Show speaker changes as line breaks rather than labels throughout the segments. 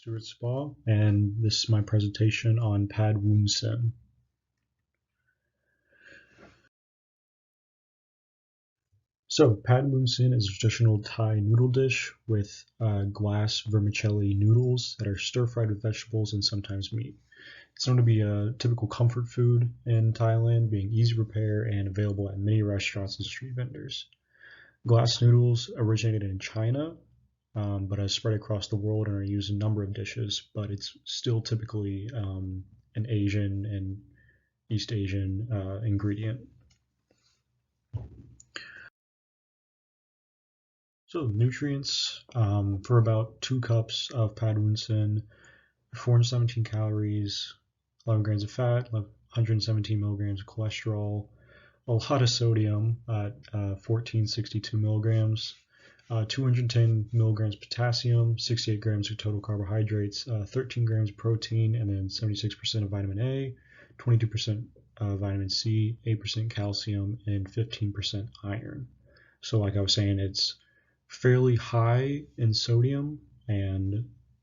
Stuart Spa, and this is my presentation on Pad Woon Sen. So, Pad Woon Sen is a traditional Thai noodle dish with glass vermicelli noodles that are stir-fried with vegetables and sometimes meat. It's known to be a typical comfort food in Thailand, being easy to prepare and available at many restaurants and street vendors. Glass noodles originated in China, but has spread across the world and are used in a number of dishes, but it's still typically an Asian and East Asian ingredient. So nutrients for about 2 cups of pad woon sen, 417 calories, 11 grams of fat, 117 milligrams of cholesterol, a lot of sodium at 1462 milligrams, 210 milligrams potassium, 68 grams of total carbohydrates, 13 grams of protein, and then 76% of vitamin A, 22% vitamin C, 8% calcium, and 15% iron. So like I was saying, it's fairly high in sodium,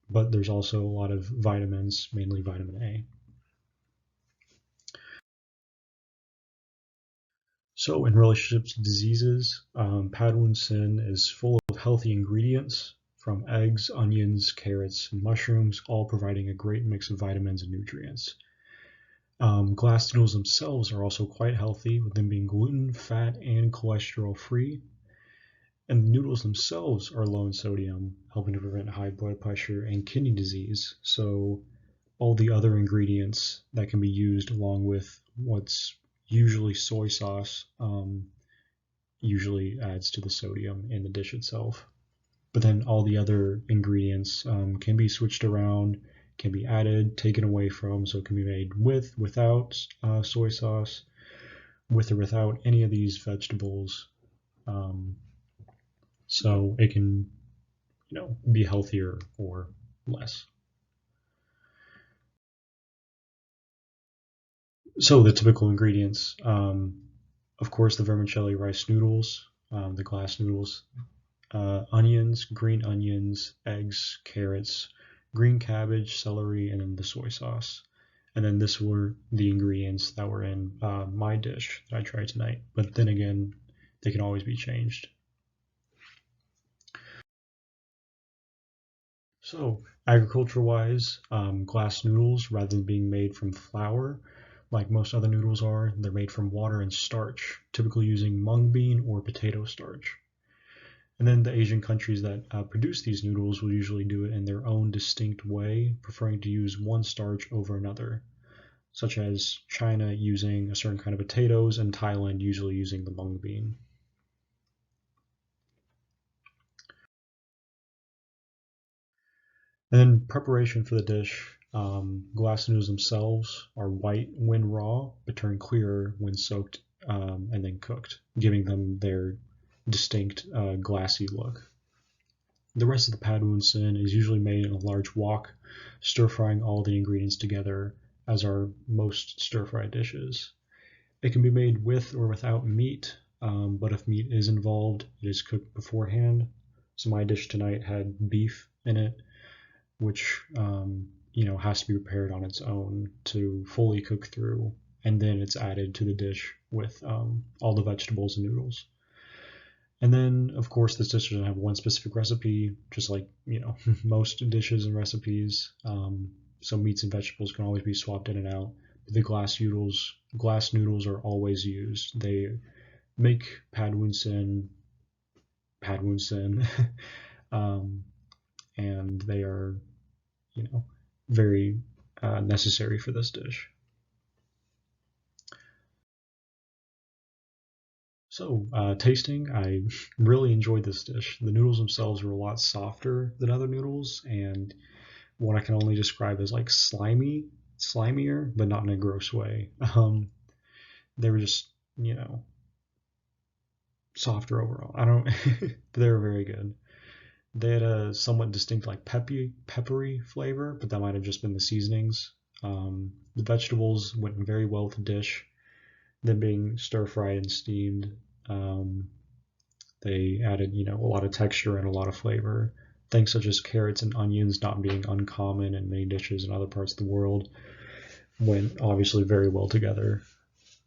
but there's also a lot of vitamins, mainly vitamin A. So in relationships to diseases, pad woon sen is full of healthy ingredients from eggs, onions, carrots, and mushrooms, all providing a great mix of vitamins and nutrients. Glass noodles themselves are also quite healthy, with them being gluten, fat, and cholesterol free. And the noodles themselves are low in sodium, helping to prevent high blood pressure and kidney disease. So all the other ingredients that can be used along with what's usually soy sauce usually adds to the sodium in the dish itself. But then all the other ingredients can be switched around, can be added, taken away from, so it can be made with, without soy sauce, with or without any of these vegetables. So it can, be healthier or less. So the typical ingredients, of course, the vermicelli rice noodles, the glass noodles, onions, green onions, eggs, carrots, green cabbage, celery, and then the soy sauce. And then this were the ingredients that were in my dish that I tried tonight. But then again, they can always be changed. So agriculture-wise, glass noodles, rather than being made from flour, like most other noodles are, they're made from water and starch, typically using mung bean or potato starch. And then the Asian countries that produce these noodles will usually do it in their own distinct way, preferring to use one starch over another, such as China using a certain kind of potatoes and Thailand usually using the mung bean. And then preparation for the dish. Glass noodles themselves are white when raw, but turn clearer when soaked and then cooked, giving them their distinct glassy look. The rest of the pad woon sen is usually made in a large wok, stir-frying all the ingredients together, as are most stir-fry dishes. It can be made with or without meat, but if meat is involved, it is cooked beforehand. So my dish tonight had beef in it, which has to be prepared on its own to fully cook through, and then it's added to the dish with all the vegetables and noodles. And then, of course, this dish doesn't have one specific recipe, just like most dishes and recipes. So meats and vegetables can always be swapped in and out. But the glass noodles are always used. They make pad woon sen, and they are very necessary for this dish. So tasting, I really enjoyed this dish. The noodles themselves were a lot softer than other noodles, and what I can only describe as like slimier, but not in a gross way. They were just, softer overall. I don't, they were very good. They had a somewhat distinct like peppery flavor, but that might have just been the seasonings. The vegetables went very well with the dish. Them being stir fried and steamed, they added a lot of texture and a lot of flavor. things such as carrots and onions not being uncommon in many dishes in other parts of the world went obviously very well together.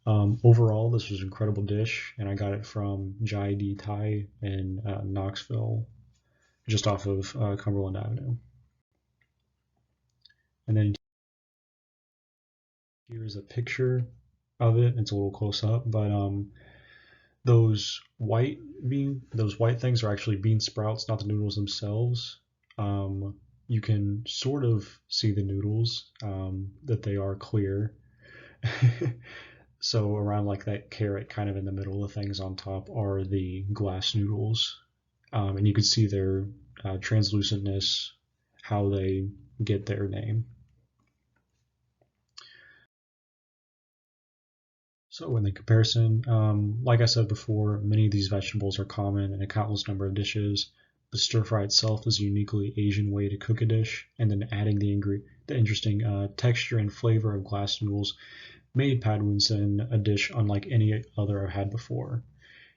Overall, this was an incredible dish, and I got it from Jai D Thai in Knoxville, just off of Cumberland Avenue. And then here's a picture of it. It's a little close up, but those white things are actually bean sprouts, not the noodles themselves. You can sort of see the noodles, that they are clear. So around like that carrot kind of in the middle of things on top are the glass noodles. And you can see their translucentness, how they get their name. So in the comparison, like I said before, many of these vegetables are common in a countless number of dishes. The stir fry itself is a uniquely Asian way to cook a dish, and then adding the interesting texture and flavor of glass noodles made pad Woon Sen a dish unlike any other I've had before.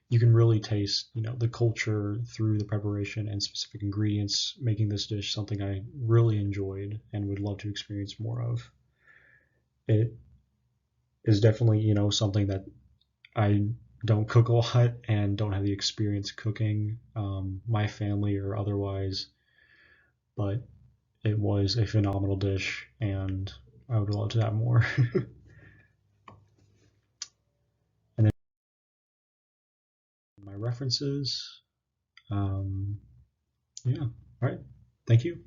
You can really taste, the culture through the preparation and specific ingredients, making this dish something I really enjoyed and would love to experience more of. It is definitely, something that I don't cook a lot and don't have the experience cooking, my family or otherwise, but it was a phenomenal dish and I would love to have more. And then my references, yeah, all right, thank you.